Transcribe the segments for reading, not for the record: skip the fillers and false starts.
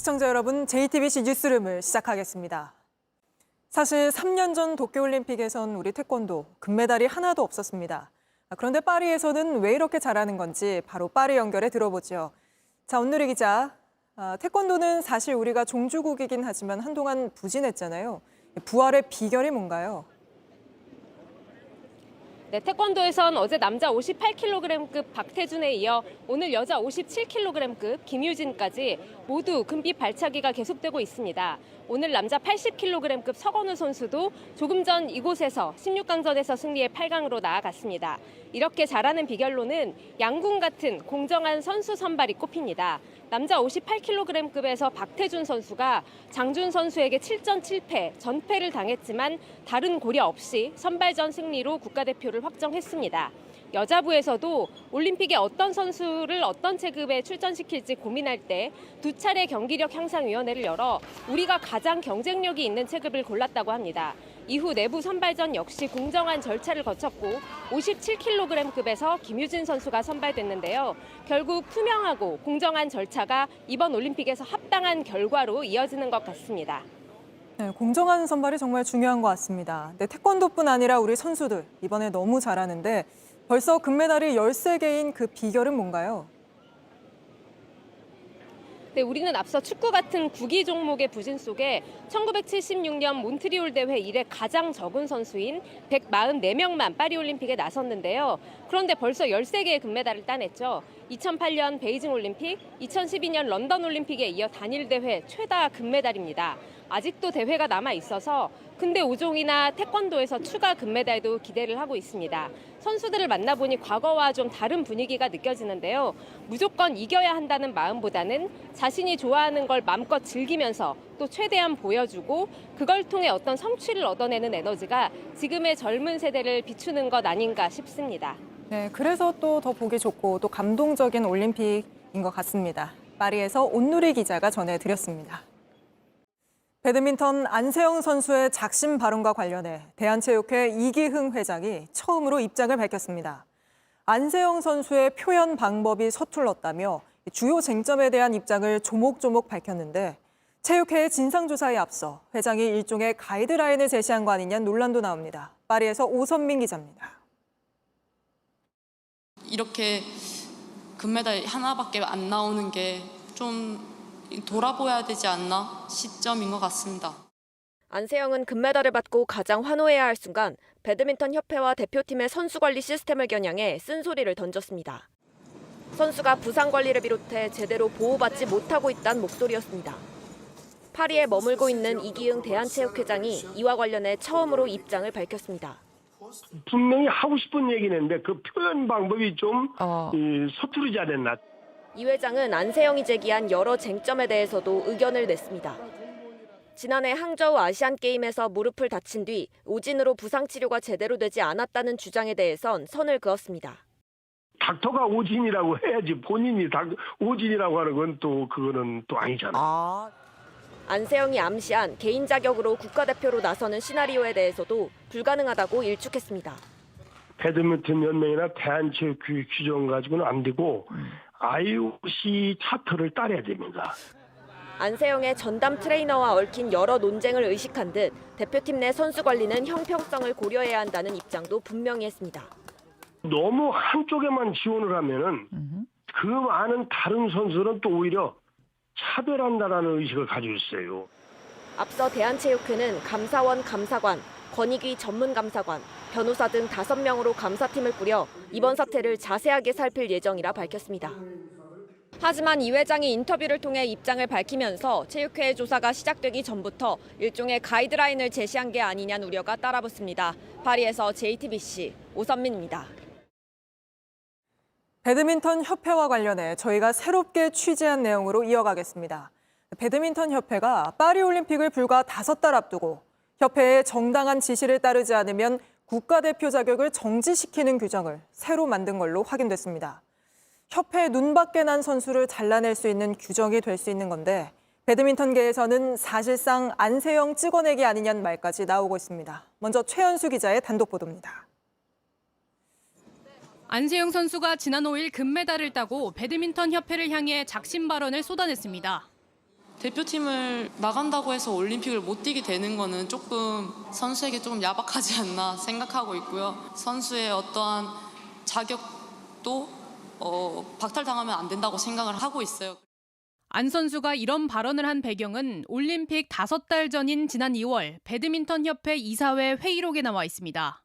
시청자 여러분, JTBC 뉴스룸을 시작하겠습니다. 사실 3년 전 도쿄올림픽에선 우리 태권도 금메달이 하나도 없었습니다. 그런데 파리에서는 왜 이렇게 잘하는 건지 바로 파리 연결해 들어보죠. 자, 온누리 기자, 태권도는 사실 우리가 종주국이긴 하지만 한동안 부진했잖아요. 부활의 비결이 뭔가요? 네, 태권도에선 어제 남자 58kg급 박태준에 이어 오늘 여자 57kg급 김유진까지 모두 금빛 발차기가 계속되고 있습니다. 오늘 남자 80kg급 서건우 선수도 조금 전 이곳에서 16강전에서 승리해 8강으로 나아갔습니다. 이렇게 잘하는 비결로는 양궁 같은 공정한 선수 선발이 꼽힙니다. 남자 58kg급에서 박태준 선수가 장준 선수에게 7전 7패, 전패를 당했지만 다른 고려 없이 선발전 승리로 국가대표를 확정했습니다. 여자부에서도 올림픽에 어떤 선수를 어떤 체급에 출전시킬지 고민할 때 두 차례 경기력 향상위원회를 열어 우리가 가장 경쟁력이 있는 체급을 골랐다고 합니다. 이후 내부 선발전 역시 공정한 절차를 거쳤고 57kg급에서 김유진 선수가 선발됐는데요. 결국 투명하고 공정한 절차가 이번 올림픽에서 합당한 결과로 이어지는 것 같습니다. 네, 공정한 선발이 정말 중요한 것 같습니다. 네, 태권도뿐 아니라 우리 선수들 이번에 너무 잘하는데 벌써 금메달이 13개인 그 비결은 뭔가요? 네, 우리는 앞서 축구 같은 구기 종목의 부진 속에 1976년 몬트리올 대회 이래 가장 적은 선수인 144명만 파리올림픽에 나섰는데요. 그런데 벌써 13개의 금메달을 따냈죠. 2008년 베이징 올림픽, 2012년 런던 올림픽에 이어 단일 대회 최다 금메달입니다. 아직도 대회가 남아 있어서 근대 5종이나 태권도에서 추가 금메달도 기대를 하고 있습니다. 선수들을 만나보니 과거와 좀 다른 분위기가 느껴지는데요. 무조건 이겨야 한다는 마음보다는 자신이 좋아하는 걸 마음껏 즐기면서 또 최대한 보여주고 그걸 통해 어떤 성취를 얻어내는 에너지가 지금의 젊은 세대를 비추는 것 아닌가 싶습니다. 네, 그래서 또 더 보기 좋고 또 감동적인 올림픽인 것 같습니다. 파리에서 온누리 기자가 전해드렸습니다. 배드민턴 안세영 선수의 작심 발언과 관련해 대한체육회 이기흥 회장이 처음으로 입장을 밝혔습니다. 안세영 선수의 표현 방법이 서툴렀다며 주요 쟁점에 대한 입장을 조목조목 밝혔는데 체육회의 진상조사에 앞서 회장이 일종의 가이드라인을 제시한 거 아니냐는 논란도 나옵니다. 파리에서 오선민 기자입니다. 이렇게 금메달 하나밖에 안 나오는 게 좀 돌아보야 되지 않나 시점인 것 같습니다. 안세영은 금메달을 받고 가장 환호해야 할 순간 배드민턴 협회와 대표팀의 선수 관리 시스템을 겨냥해 쓴소리를 던졌습니다. 선수가 부상 관리를 비롯해 제대로 보호받지 못하고 있다는 목소리였습니다. 파리에 머물고 있는 이기흥 대한체육회장이 이와 관련해 처음으로 입장을 밝혔습니다. 분명히 하고 싶은 얘기는 했는데 그 표현 방법이 좀 서투르지 않았나. 이 회장은 안세영이 제기한 여러 쟁점에 대해서도 의견을 냈습니다. 지난해 항저우 아시안게임에서 무릎을 다친 뒤 오진으로 부상 치료가 제대로 되지 않았다는 주장에 대해선 선을 그었습니다. 닥터가 오진이라고 해야지 본인이 오진이라고 하는 건 또 그거는 또 아니잖아. 안세영이 암시한 개인 자격으로 국가대표로 나서는 시나리오에 대해서도 불가능하다고 일축했습니다. 배드민턴 연맹이나 대한체육회 규정 가지고는 안 되고 IOC 차트를 따라야 됩니다. 안세영의 전담 트레이너와 얽힌 여러 논쟁을 의식한 듯 대표팀 내 선수 관리는 형평성을 고려해야 한다는 입장도 분명히 했습니다. 너무 한쪽에만 지원을 하면은 그 많은 다른 선수들은 또 오히려 차별한다라는 의식을 가지고 있어요. 앞서 대한체육회는 감사원 감사관, 권익위 전문감사관, 변호사 등 5명으로 감사팀을 꾸려 이번 사태를 자세하게 살필 예정이라 밝혔습니다. 하지만 이 회장이 인터뷰를 통해 입장을 밝히면서 체육회의 조사가 시작되기 전부터 일종의 가이드라인을 제시한 게 아니냐는 우려가 따라붙습니다. 파리에서 JTBC 오선민입니다. 배드민턴 협회와 관련해 저희가 새롭게 취재한 내용으로 이어가겠습니다. 배드민턴 협회가 파리올림픽을 불과 5달 앞두고 협회의 정당한 지시를 따르지 않으면 국가대표 자격을 정지시키는 규정을 새로 만든 걸로 확인됐습니다. 협회 눈밖에 난 선수를 잘라낼 수 있는 규정이 될 수 있는 건데 배드민턴계에서는 사실상 안세영 찍어내기 아니냐는 말까지 나오고 있습니다. 먼저 최연수 기자의 단독 보도입니다. 안세영 선수가 지난 5일 금메달을 따고 배드민턴 협회를 향해 작심 발언을 쏟아냈습니다. 대표팀을 나간다고 해서 올림픽을 못 뛰게 되는 거는 조금 선수에게 조금 야박하지 않나 생각하고 있고요. 선수의 어떠한 자격도 박탈당하면 안 된다고 생각을 하고 있어요. 안 선수가 이런 발언을 한 배경은 올림픽 5달 전인 지난 2월 배드민턴협회 이사회 회의록에 나와 있습니다.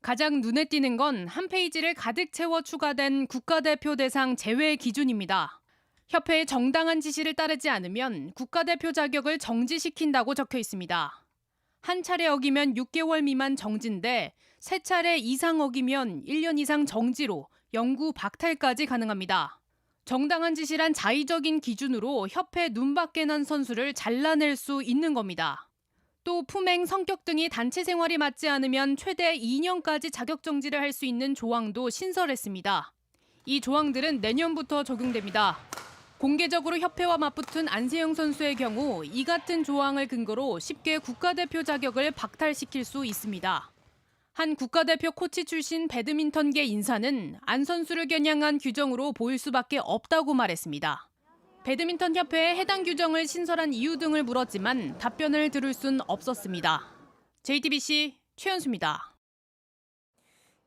가장 눈에 띄는 건 한 페이지를 가득 채워 추가된 국가대표 대상 제외 기준입니다. 협회의 정당한 지시를 따르지 않으면 국가대표 자격을 정지시킨다고 적혀 있습니다. 한 차례 어기면 6개월 미만 정지인데 3차례 이상 어기면 1년 이상 정지로 영구 박탈까지 가능합니다. 정당한 지시란 자의적인 기준으로 협회 눈밖에 난 선수를 잘라낼 수 있는 겁니다. 또 품행, 성격 등이 단체 생활이 맞지 않으면 최대 2년까지 자격 정지를 할 수 있는 조항도 신설했습니다. 이 조항들은 내년부터 적용됩니다. 공개적으로 협회와 맞붙은 안세영 선수의 경우 이 같은 조항을 근거로 쉽게 국가대표 자격을 박탈시킬 수 있습니다. 한 국가대표 코치 출신 배드민턴계 인사는 안 선수를 겨냥한 규정으로 보일 수밖에 없다고 말했습니다. 배드민턴 협회에 해당 규정을 신설한 이유 등을 물었지만 답변을 들을 순 없었습니다. JTBC 최연수입니다.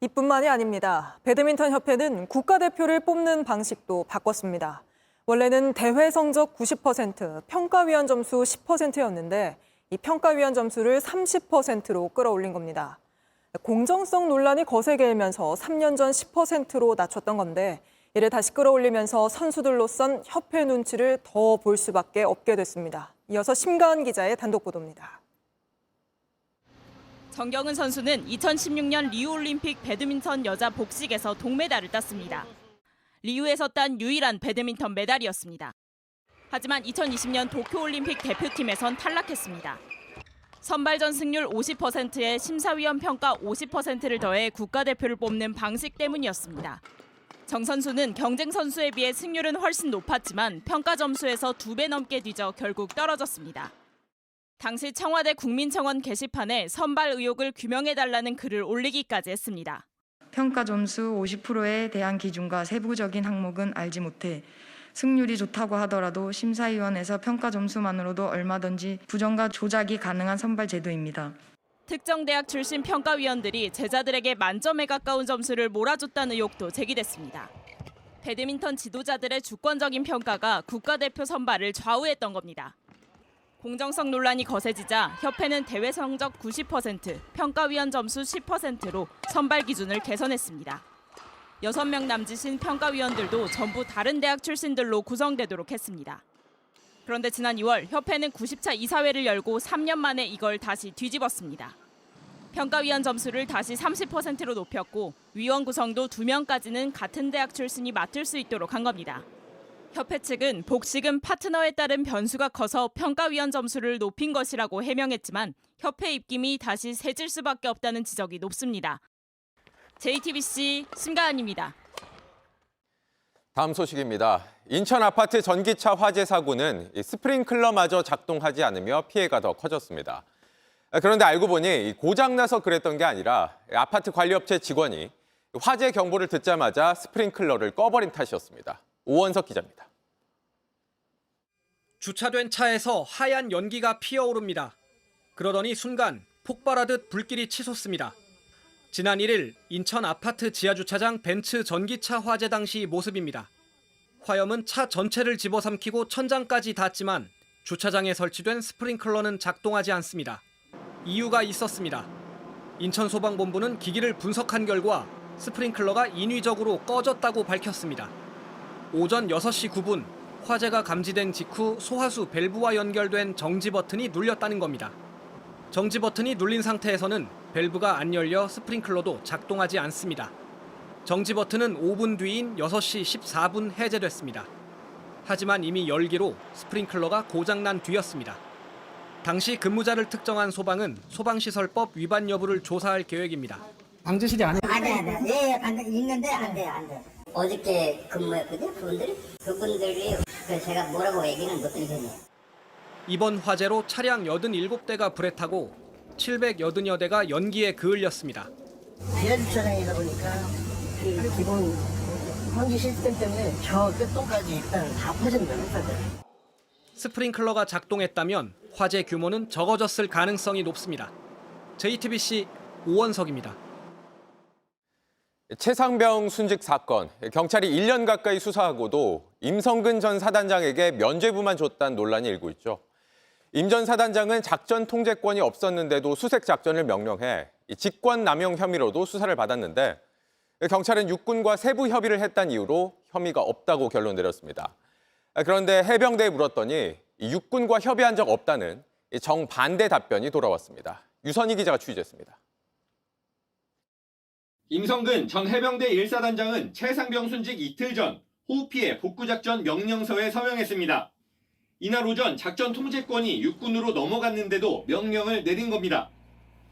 이뿐만이 아닙니다. 배드민턴 협회는 국가대표를 뽑는 방식도 바꿨습니다. 원래는 대회 성적 90%, 평가위원 점수 10%였는데 이 평가위원 점수를 30%로 끌어올린 겁니다. 공정성 논란이 거세게 일면서 3년 전 10%로 낮췄던 건데 이를 다시 끌어올리면서 선수들로선 협회 눈치를 더 볼 수밖에 없게 됐습니다. 이어서 심가은 기자의 단독 보도입니다. 정경은 선수는 2016년 리우올림픽 배드민턴 여자 복식에서 동메달을 땄습니다. 리우에서 딴 유일한 배드민턴 메달이었습니다. 하지만 2020년 도쿄올림픽 대표팀에선 탈락했습니다. 선발전 승률 50%에 심사위원 평가 50%를 더해 국가대표를 뽑는 방식 때문이었습니다. 정 선수는 경쟁 선수에 비해 승률은 훨씬 높았지만 평가 점수에서 2배 넘게 뒤져 결국 떨어졌습니다. 당시 청와대 국민청원 게시판에 선발 의혹을 규명해달라는 글을 올리기까지 했습니다. 평가 점수 50%에 대한 기준과 세부적인 항목은 알지 못해 승률이 좋다고 하더라도 심사위원회에서 평가 점수만으로도 얼마든지 부정과 조작이 가능한 선발 제도입니다. 특정 대학 출신 평가위원들이 제자들에게 만점에 가까운 점수를 몰아줬다는 의혹도 제기됐습니다. 배드민턴 지도자들의 주권적인 평가가 국가대표 선발을 좌우했던 겁니다. 공정성 논란이 거세지자 협회는 대회 성적 90%, 평가위원 점수 10%로 선발 기준을 개선했습니다. 6명 남짓인 평가위원들도 전부 다른 대학 출신들로 구성되도록 했습니다. 그런데 지난 2월 협회는 90차 이사회를 열고 3년 만에 이걸 다시 뒤집었습니다. 평가위원 점수를 다시 30%로 높였고 위원 구성도 2명까지는 같은 대학 출신이 맡을 수 있도록 한 겁니다. 협회 측은 복식은 파트너에 따른 변수가 커서 평가위원 점수를 높인 것이라고 해명했지만 협회 입김이 다시 세질 수밖에 없다는 지적이 높습니다. JTBC 심가은입니다. 다음 소식입니다. 인천 아파트 전기차 화재 사고는 스프링클러마저 작동하지 않으며 피해가 더 커졌습니다. 그런데 알고 보니 고장나서 그랬던 게 아니라 아파트 관리업체 직원이 화재 경보를 듣자마자 스프링클러를 꺼버린 탓이었습니다. 오원석 기자입니다. 주차된 차에서 하얀 연기가 피어오릅니다. 그러더니 순간 폭발하듯 불길이 치솟습니다. 지난 1일 인천 아파트 지하주차장 벤츠 전기차 화재 당시 모습입니다. 화염은 차 전체를 집어삼키고 천장까지 닿았지만 주차장에 설치된 스프링클러는 작동하지 않습니다. 이유가 있었습니다. 인천소방본부는 기기를 분석한 결과 스프링클러가 인위적으로 꺼졌다고 밝혔습니다. 오전 6시 9분 화재가 감지된 직후 소화수 밸브와 연결된 정지 버튼이 눌렸다는 겁니다. 정지 버튼이 눌린 상태에서는 밸브가 안 열려 스프링클러도 작동하지 않습니다. 정지 버튼은 5분 뒤인 6시 14분 해제됐습니다. 하지만 이미 열기로 스프링클러가 고장난 뒤였습니다. 당시 근무자를 특정한 소방은 소방시설법 위반 여부를 조사할 계획입니다. 방지실이 안 해? 안 돼. 예, 있는데 안 돼. 어저께 근무했거든요, 그분들이 제가 뭐라고 얘기는 못 드리겠네요. 이번 화재로 차량 87대가 불에 타고 780여 대가 연기에 그을렸습니다. 지하주차장이다 보니까 그 기본 환기 시스템 때문에 저 끝동까지 일단 다 퍼진다는 거죠. 스프링클러가 작동했다면 화재 규모는 적어졌을 가능성이 높습니다. JTBC 오원석입니다. 최상병 순직 사건, 경찰이 1년 가까이 수사하고도 임성근 전 사단장에게 면죄부만 줬다는 논란이 일고 있죠. 임 전 사단장은 작전 통제권이 없었는데도 수색 작전을 명령해 직권 남용 혐의로도 수사를 받았는데 경찰은 육군과 세부 협의를 했다는 이유로 혐의가 없다고 결론 내렸습니다. 그런데 해병대에 물었더니 육군과 협의한 적 없다는 정반대 답변이 돌아왔습니다. 유선희 기자가 취재했습니다. 임성근 전 해병대 1사단장은 최상병 순직 이틀 전 호우 피해 복구작전 명령서에 서명했습니다. 이날 오전 작전 통제권이 육군으로 넘어갔는데도 명령을 내린 겁니다.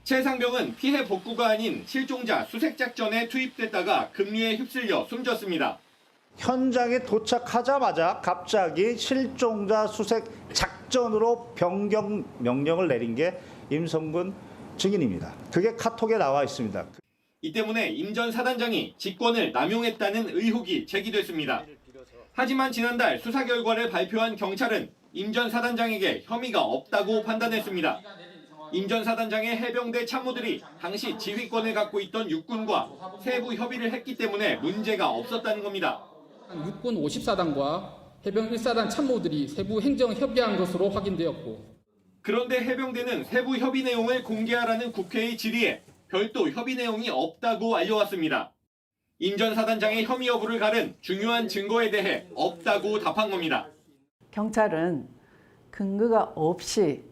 최상병은 피해 복구가 아닌 실종자 수색작전에 투입됐다가 급류에 휩쓸려 숨졌습니다. 현장에 도착하자마자 갑자기 실종자 수색 작전으로 변경 명령을 내린 게 임성근 증인입니다. 그게 카톡에 나와 있습니다. 이 때문에 임 전 사단장이 직권을 남용했다는 의혹이 제기됐습니다. 하지만 지난달 수사 결과를 발표한 경찰은 임 전 사단장에게 혐의가 없다고 판단했습니다. 임 전 사단장의 해병대 참모들이 당시 지휘권을 갖고 있던 육군과 세부 협의를 했기 때문에 문제가 없었다는 겁니다. 육군 50사단과 해병 1사단 참모들이 세부 행정 협의한 것으로 확인되었고, 그런데 해병대는 세부 협의 내용을 공개하라는 국회의 질의에 별도 협의 내용이 없다고 알려왔습니다. 임 전 사단장의 혐의 여부를 가른 중요한 증거에 대해 없다고 답한 겁니다. 경찰은 근거가 없이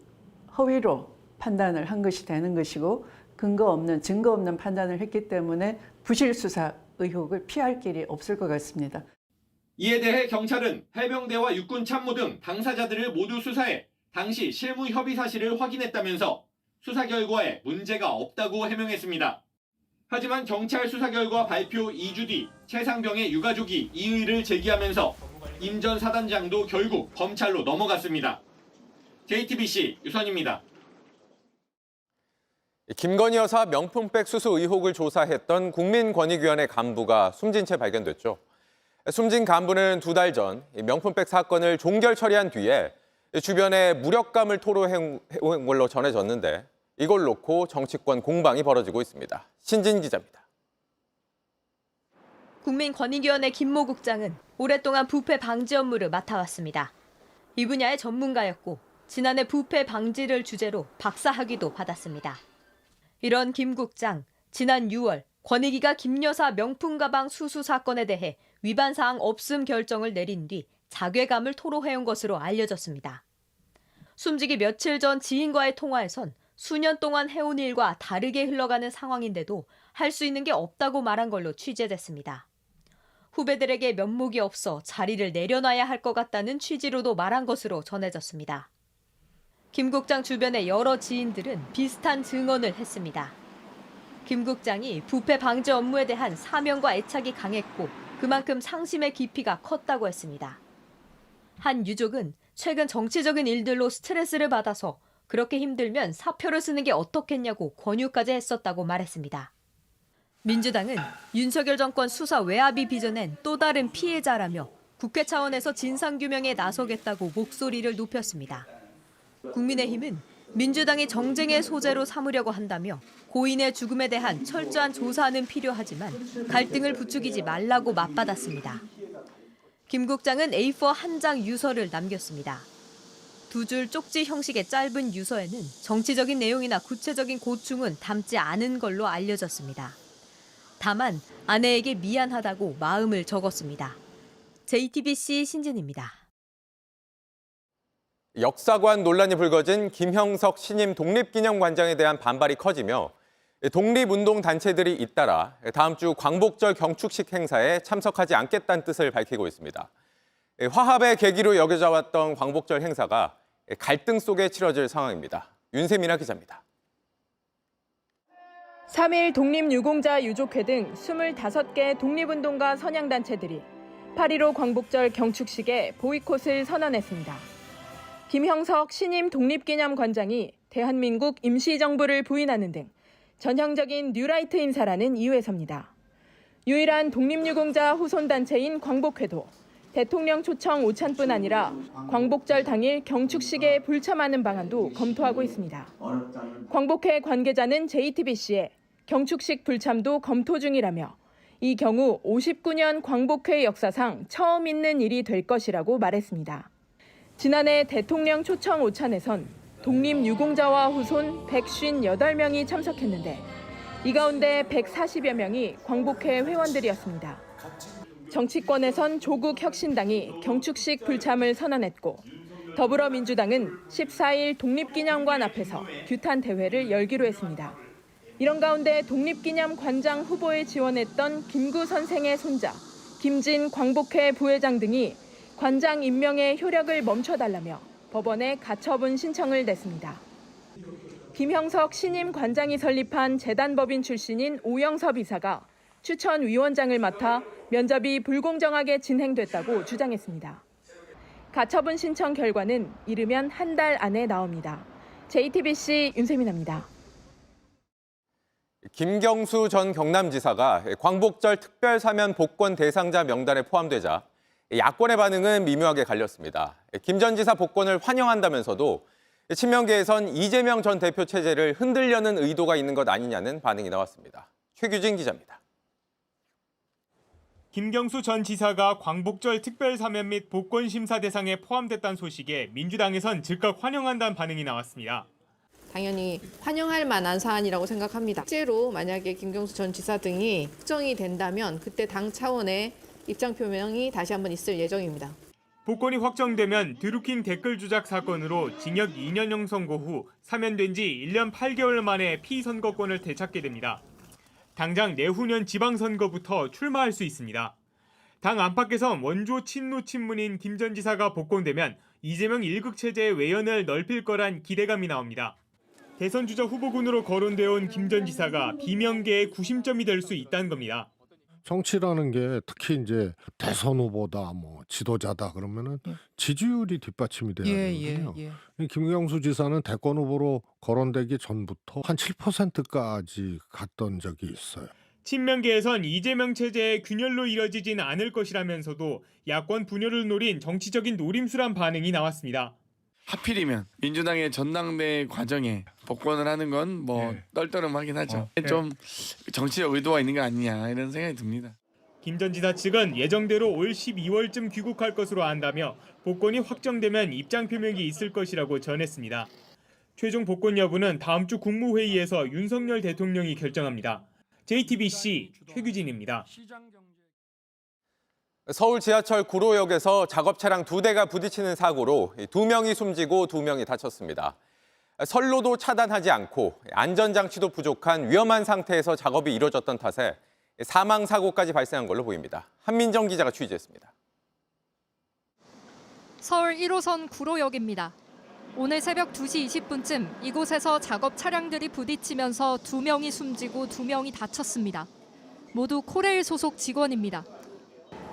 허위로 판단을 한 것이 되는 것이고 증거 없는 판단을 했기 때문에 부실 수사 의혹을 피할 길이 없을 것 같습니다. 이에 대해 경찰은 해병대와 육군 참모 등 당사자들을 모두 수사해 당시 실무 협의 사실을 확인했다면서 수사 결과에 문제가 없다고 해명했습니다. 하지만 경찰 수사 결과 발표 2주 뒤 최상병의 유가족이 이의를 제기하면서 임 전 사단장도 결국 검찰로 넘어갔습니다. JTBC 유선입니다. 김건희 여사 명품백 수수 의혹을 조사했던 국민권익위원회 간부가 숨진 채 발견됐죠. 숨진 간부는 2달 전 명품백 사건을 종결 처리한 뒤에 주변에 무력감을 토로해온 걸로 전해졌는데 이걸 놓고 정치권 공방이 벌어지고 있습니다. 신진 기자입니다. 국민권익위원회 김모 국장은 오랫동안 부패 방지 업무를 맡아왔습니다. 이 분야의 전문가였고 지난해 부패 방지를 주제로 박사학위도 받았습니다. 이런 김 국장, 지난 6월 권익위가 김 여사 명품 가방 수수 사건에 대해 위반 사항 없음 결정을 내린 뒤 자괴감을 토로해온 것으로 알려졌습니다. 숨지기 며칠 전 지인과의 통화에선 수년 동안 해온 일과 다르게 흘러가는 상황인데도 할 수 있는 게 없다고 말한 걸로 취재됐습니다. 후배들에게 면목이 없어 자리를 내려놔야 할 것 같다는 취지로도 말한 것으로 전해졌습니다. 김 국장 주변의 여러 지인들은 비슷한 증언을 했습니다. 김 국장이 부패 방지 업무에 대한 사명과 애착이 강했고 그만큼 상심의 깊이가 컸다고 했습니다. 한 유족은 최근 정치적인 일들로 스트레스를 받아서 그렇게 힘들면 사표를 쓰는 게 어떻겠냐고 권유까지 했었다고 말했습니다. 민주당은 윤석열 정권 수사 외압이 빚어낸 또 다른 피해자라며 국회 차원에서 진상규명에 나서겠다고 목소리를 높였습니다. 국민의힘은 민주당이 정쟁의 소재로 삼으려고 한다며 고인의 죽음에 대한 철저한 조사는 필요하지만 갈등을 부추기지 말라고 맞받았습니다. 김 국장은 A4 한 장 유서를 남겼습니다. 2줄 쪽지 형식의 짧은 유서에는 정치적인 내용이나 구체적인 고충은 담지 않은 걸로 알려졌습니다. 다만 아내에게 미안하다고 마음을 적었습니다. JTBC 신진입니다. 역사관 논란이 불거진 김형석 신임 독립기념관장에 대한 반발이 커지며 독립운동단체들이 잇따라 다음 주 광복절 경축식 행사에 참석하지 않겠다는 뜻을 밝히고 있습니다. 화합의 계기로 여겨져 왔던 광복절 행사가 갈등 속에 치러질 상황입니다. 윤세민아 기자입니다. 3일 독립유공자 유족회 등 25개 독립운동가 선양단체들이 8.15 광복절 경축식에 보이콧을 선언했습니다. 김형석 신임 독립기념관장이 대한민국 임시정부를 부인하는 등 전형적인 뉴라이트 인사라는 이유에서입니다. 유일한 독립유공자 후손단체인 광복회도 대통령 초청 오찬뿐 아니라 광복절 당일 경축식에 불참하는 방안도 검토하고 있습니다. 광복회 관계자는 JTBC에 경축식 불참도 검토 중이라며 이 경우 59년 광복회 역사상 처음 있는 일이 될 것이라고 말했습니다. 지난해 대통령 초청 오찬에선 독립유공자와 후손 158명이 참석했는데 이 가운데 140여 명이 광복회 회원들이었습니다. 정치권에선 조국혁신당이 경축식 불참을 선언했고 더불어민주당은 14일 독립기념관 앞에서 규탄 대회를 열기로 했습니다. 이런 가운데 독립기념관장 후보에 지원했던 김구 선생의 손자 김진 광복회 부회장 등이 관장 임명의 효력을 멈춰달라며 법원에 가처분 신청을 냈습니다. 김형석 신임 관장이 설립한 재단법인 출신인 오영섭 이사가 추천위원장을 맡아 면접이 불공정하게 진행됐다고 주장했습니다. 가처분 신청 결과는 이르면 한 달 안에 나옵니다. JTBC 윤세민입니다. 김경수 전 경남지사가 광복절 특별사면 복권 대상자 명단에 포함되자 야권의 반응은 미묘하게 갈렸습니다. 김 전 지사 복권을 환영한다면서도 친명계에선 이재명 전 대표 체제를 흔들려는 의도가 있는 것 아니냐는 반응이 나왔습니다. 최규진 기자입니다. 김경수 전 지사가 광복절 특별사면 및 복권 심사 대상에 포함됐다는 소식에 민주당에선 즉각 환영한다는 반응이 나왔습니다. 당연히 환영할 만한 사안이라고 생각합니다. 실제로 만약에 김경수 전 지사 등이 특정이 된다면 그때 당 차원의 입장 표명이 다시 한번 있을 예정입니다. 복권이 확정되면 드루킹 댓글 조작 사건으로 징역 2년형 선고 후 사면된 지 1년 8개월 만에 피선거권을 되찾게 됩니다. 당장 내후년 지방선거부터 출마할 수 있습니다. 당 안팎에선 원조 친노 친문인 김 전 지사가 복권되면 이재명 1국 체제의 외연을 넓힐 거란 기대감이 나옵니다. 대선 주자 후보군으로 거론되어 온 김 전 지사가 비명계의 구심점이 될 수 있다는 겁니다. 정치라는 게 특히 이제 대선 후보다 뭐 지도자다 그러면은 지지율이 뒷받침이 돼야 되거든요. 김경수 지사는 대권 후보로 거론되기 전부터 한 7%까지 갔던 적이 있어요. 친명계에선 이재명 체제의 균열로 이뤄지진 않을 것이라면서도 야권 분열을 노린 정치적인 노림수란 반응이 나왔습니다. 하필이면 민주당의 전당대회 과정에 복권을 하는 건 뭐 떨떠름하긴 하죠. 좀 정치적 의도가 있는 거 아니냐 이런 생각이 듭니다. 김 전 지사 측은 예정대로 올 12월쯤 귀국할 것으로 안다며 복권이 확정되면 입장 표명이 있을 것이라고 전했습니다. 최종 복권 여부는 다음 주 국무회의에서 윤석열 대통령이 결정합니다. JTBC 최규진입니다. 서울 지하철 구로역에서 작업 차량 2대가 부딪히는 사고로 2명이 숨지고 2명이 다쳤습니다. 선로도 차단하지 않고 안전장치도 부족한 위험한 상태에서 작업이 이뤄졌던 탓에 사망 사고까지 발생한 걸로 보입니다. 한민정 기자가 취재했습니다. 서울 1호선 구로역입니다. 오늘 새벽 2시 20분쯤 이곳에서 작업 차량들이 부딪히면서 2명이 숨지고 2명이 다쳤습니다. 모두 코레일 소속 직원입니다.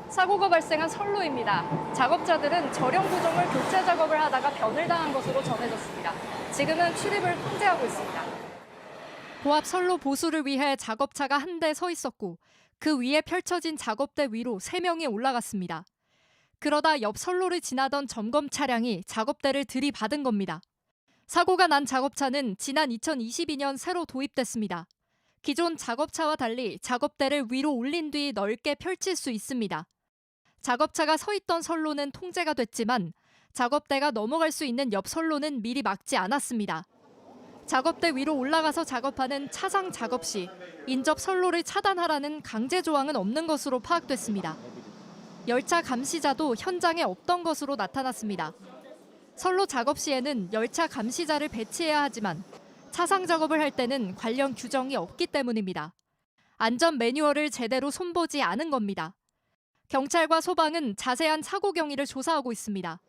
사고가 발생한 선로입니다. 작업자들은 저령 구조물 교체 작업을 하다가 변을 당한 것으로 전해졌습니다. 지금은 출입을 통제하고 있습니다. 고압 선로 보수를 위해 작업차가 한 대 서 있었고 그 위에 펼쳐진 작업대 위로 3명이 올라갔습니다. 그러다 옆 선로를 지나던 점검 차량이 작업대를 들이받은 겁니다. 사고가 난 작업차는 지난 2022년 새로 도입됐습니다. 기존 작업차와 달리 작업대를 위로 올린 뒤 넓게 펼칠 수 있습니다. 작업차가 서 있던 선로는 통제가 됐지만 작업대가 넘어갈 수 있는 옆 선로는 미리 막지 않았습니다. 작업대 위로 올라가서 작업하는 차상 작업 시 인접 선로를 차단하라는 강제 조항은 없는 것으로 파악됐습니다. 열차 감시자도 현장에 없던 것으로 나타났습니다. 선로 작업 시에는 열차 감시자를 배치해야 하지만 차상 작업을 할 때는 관련 규정이 없기 때문입니다. 안전 매뉴얼을 제대로 손보지 않은 겁니다. 경찰과 소방은 자세한 사고 경위를 조사하고 있습니다.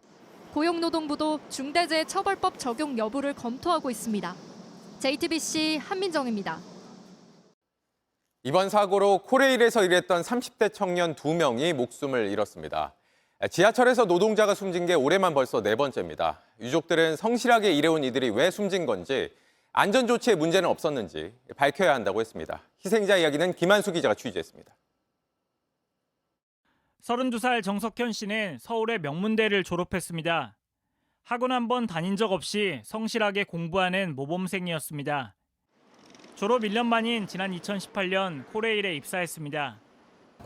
고용노동부도 중대재해처벌법 적용 여부를 검토하고 있습니다. JTBC 한민정입니다. 이번 사고로 코레일에서 일했던 30대 청년 2명이 목숨을 잃었습니다. 지하철에서 노동자가 숨진 게 올해만 벌써 4번째입니다. 유족들은 성실하게 일해온 이들이 왜 숨진 건지, 안전조치에 문제는 없었는지 밝혀야 한다고 했습니다. 희생자 이야기는 김한수 기자가 취재했습니다. 32살 정석현 씨는 서울의 명문대를 졸업했습니다. 학원 한 번 다닌 적 없이 성실하게 공부하는 모범생이었습니다. 졸업 1년 만인 지난 2018년 코레일에 입사했습니다.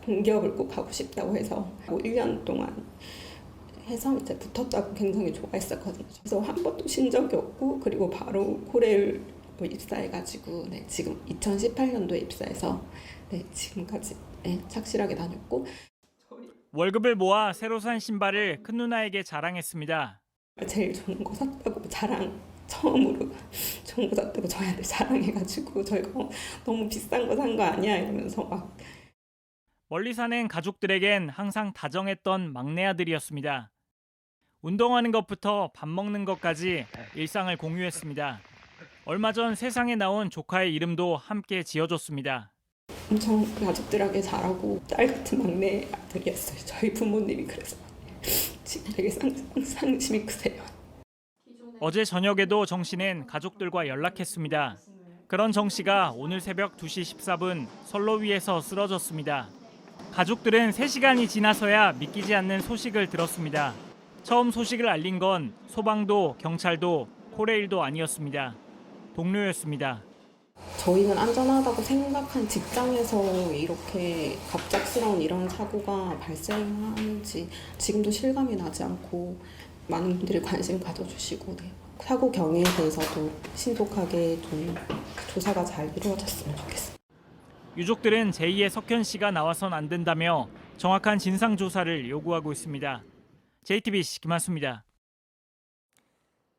공기업을 꼭 가고 싶다고 해서 1년 동안 해서 이제 붙었다고 굉장히 좋아했었거든요. 그래서 한 번도 쉰 적이 없고 그리고 바로 코레일로 입사해가지고 지금 2018년도에 입사해서 지금까지 착실하게 다녔고 월급을 모아 새로 산 신발을 큰 누나에게 자랑했습니다. 제일 좋은 거 샀다고 처음으로 좋은 거 샀다고 저희한테 자랑해가지고 저희가 너무 비싼 거 산 거 아니야 이러면서 막. 멀리 사는 가족들에겐 항상 다정했던 막내 아들이었습니다. 운동하는 것부터 밥 먹는 것까지 일상을 공유했습니다. 얼마 전 세상에 나온 조카의 이름도 함께 지어줬습니다. 엄청 가족들에게 잘하고 딸 같은 막내 아들이었어요. 저희 부모님이 그래서 지금 되게 상심이 크세요. 어제 저녁에도 정 씨는 가족들과 연락했습니다. 그런 정 씨가 오늘 새벽 2시 14분 선로위에서 쓰러졌습니다. 가족들은 3시간이 지나서야 믿기지 않는 소식을 들었습니다. 처음 소식을 알린 건 소방도 경찰도 코레일도 아니었습니다. 동료였습니다. 저희는 안전하다고 생각한 직장에서 이렇게 갑작스러운 이런 사고가 발생하는지 지금도 실감이 나지 않고 많은 분들이 관심 가져주시고 사고 경위에 대해서도 신속하게 좀 조사가 잘 이루어졌으면 좋겠습니다. 유족들은 제2의 석현 씨가 나와선 안 된다며 정확한 진상 조사를 요구하고 있습니다. JTBC 김한수입니다.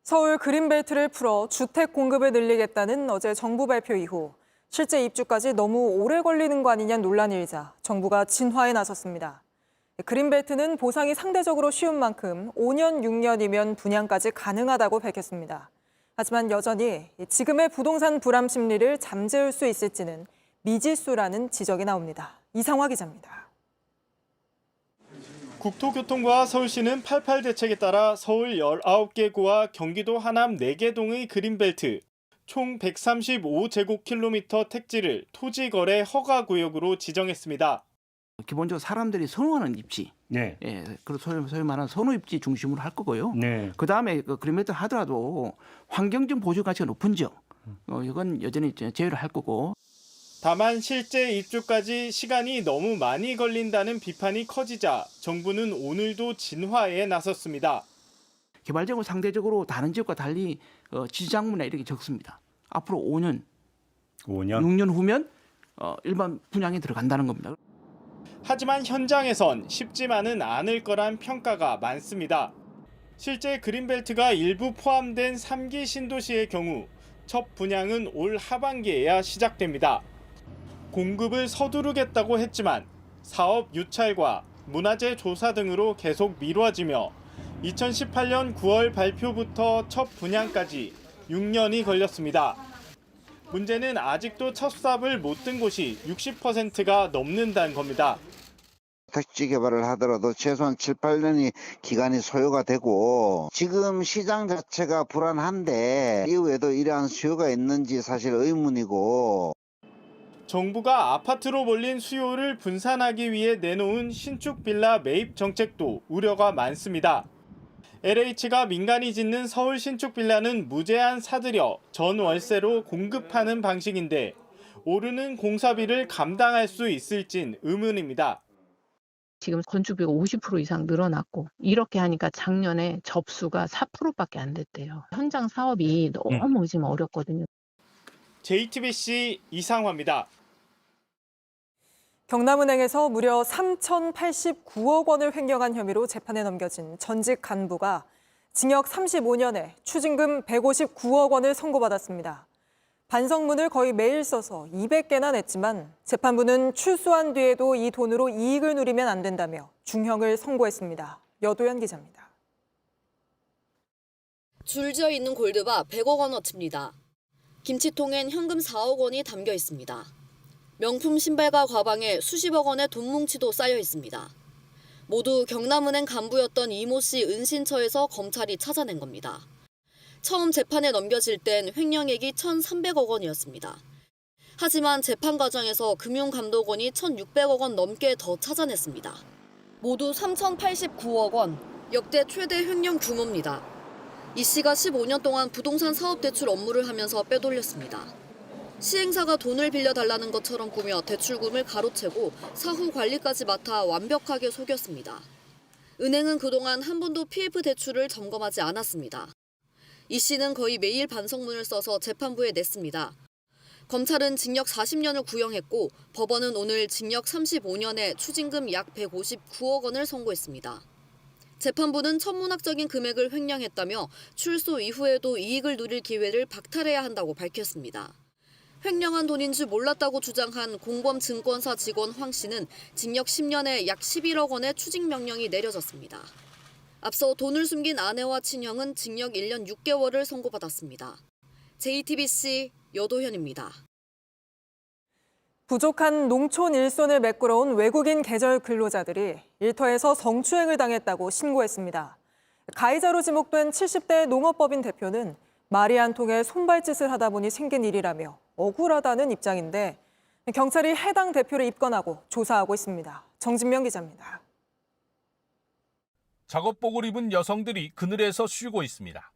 서울 그린벨트를 풀어 주택 공급을 늘리겠다는 어제 정부 발표 이후 실제 입주까지 너무 오래 걸리는 거 아니냐 논란이 일자 정부가 진화에 나섰습니다. 그린벨트는 보상이 상대적으로 쉬운 만큼 5년, 6년이면 분양까지 가능하다고 밝혔습니다. 하지만 여전히 지금의 부동산 불안 심리를 잠재울 수 있을지는 미지수라는 지적이 나옵니다. 이상화 기자입니다. 국토교통부와 서울시는 88 대책에 따라 서울 19개 구와 경기도 하남 4개 동의 그린벨트 총 135제곱킬로미터 택지를 토지거래 허가구역으로 지정했습니다. 기본적으로 사람들이 선호하는 입지, 그리고 소위 말하는 선호 입지 중심으로 할 거고요. 그 다음에 그린벨트 하더라도 환경적 보존 가치가 높은 지역, 이건 여전히 제외를 할 거고. 다만 실제 입주까지 시간이 너무 많이 걸린다는 비판이 커지자 정부는 오늘도 진화에 나섰습니다. 개발적으로 상대적으로 다른 지역과 달리 지장문에 이렇게 적습니다. 앞으로 5년, 6년 후면 일반 분양에 들어간다는 겁니다. 하지만 현장에선 쉽지만은 않을 거란 평가가 많습니다. 실제 그린벨트가 일부 포함된 3기 신도시의 경우 첫 분양은 올 하반기에야 시작됩니다. 공급을 서두르겠다고 했지만 사업 유찰과 문화재 조사 등으로 계속 미뤄지며 2018년 9월 발표부터 첫 분양까지 6년이 걸렸습니다. 문제는 아직도 첫 삽을 못 든 곳이 60%가 넘는다는 겁니다. 택지 개발을 하더라도 최소한 7, 8년이 기간이 소요가 되고 지금 시장 자체가 불안한데 이후에도 이러한 수요가 있는지 사실 의문이고. 정부가 아파트로 몰린 수요를 분산하기 위해 내놓은 신축 빌라 매입 정책도 우려가 많습니다. LH가 민간이 짓는 서울 신축 빌라는 무제한 사들여 전 월세로 공급하는 방식인데 오르는 공사비를 감당할 수 있을진 의문입니다. 지금 건축비가 50% 이상 늘어났고 이렇게 하니까 작년에 접수가 4%밖에 안 됐대요. 현장 사업이 너무 지금 어렵거든요. JTBC 이상화입니다. 경남은행에서 무려 3,089억 원을 횡령한 혐의로 재판에 넘겨진 전직 간부가 징역 35년에 추징금 159억 원을 선고받았습니다. 반성문을 거의 매일 써서 200개나 냈지만 재판부는 출소한 뒤에도 이 돈으로 이익을 누리면 안 된다며 중형을 선고했습니다. 여도현 기자입니다. 줄지어 있는 골드바 100억 원어치입니다. 김치통엔 현금 4억 원이 담겨 있습니다. 명품 신발과 가방에 수십억 원의 돈 뭉치도 쌓여 있습니다. 모두 경남은행 간부였던 이모 씨 은신처에서 검찰이 찾아낸 겁니다. 처음 재판에 넘겨질 땐 횡령액이 1,300억 원이었습니다. 하지만 재판 과정에서 금융감독원이 1,600억 원 넘게 더 찾아냈습니다. 모두 3,089억 원, 역대 최대 횡령 규모입니다. 이 씨가 15년 동안 부동산 사업 대출 업무를 하면서 빼돌렸습니다. 시행사가 돈을 빌려달라는 것처럼 꾸며 대출금을 가로채고 사후 관리까지 맡아 완벽하게 속였습니다. 은행은 그동안 한 번도 PF 대출을 점검하지 않았습니다. 이 씨는 거의 매일 반성문을 써서 재판부에 냈습니다. 검찰은 징역 40년을 구형했고 법원은 오늘 징역 35년에 추징금 약 159억 원을 선고했습니다. 재판부는 천문학적인 금액을 횡령했다며 출소 이후에도 이익을 누릴 기회를 박탈해야 한다고 밝혔습니다. 횡령한 돈인 줄 몰랐다고 주장한 공범증권사 직원 황 씨는 징역 10년에 약 11억 원의 추징 명령이 내려졌습니다. 앞서 돈을 숨긴 아내와 친형은 징역 1년 6개월을 선고받았습니다. JTBC 여도현입니다. 부족한 농촌 일손을 메꾸러 온 외국인 계절 근로자들이 일터에서 성추행을 당했다고 신고했습니다. 가해자로 지목된 70대 농업법인 대표는 말이 안 통해 손발짓을 하다 보니 생긴 일이라며 억울하다는 입장인데 경찰이 해당 대표를 입건하고 조사하고 있습니다. 정진명 기자입니다. 작업복을 입은 여성들이 그늘에서 쉬고 있습니다.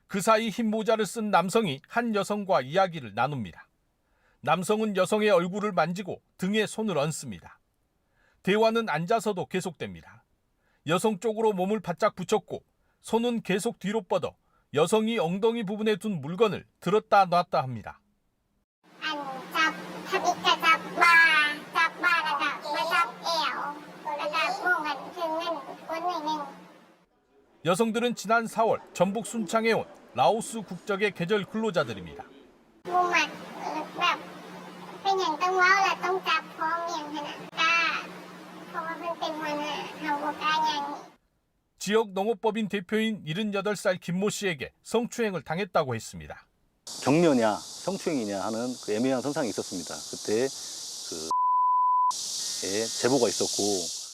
그 사이 흰 모자를 쓴 남성이 한 여성과 이야기를 나눕니다. 남성은 여성의 얼굴을 만지고 등에 손을 얹습니다. 대화는 앉아서도 계속됩니다. 여성 쪽으로 몸을 바짝 붙였고 손은 계속 뒤로 뻗어 여성이 엉덩이 부분에 둔 물건을 들었다 놨다 합니다. 여성들은 지난 4월 전북 순창에 온 라오스 국적의 계절 근로자들입니다. 지역 농업법인 대표인 78살 김모 씨에게 성추행을 당했다고 했습니다. 경려냐 성추행이냐 하는 그 애매한 선상이 있었습니다. 그때 제보가 있었고.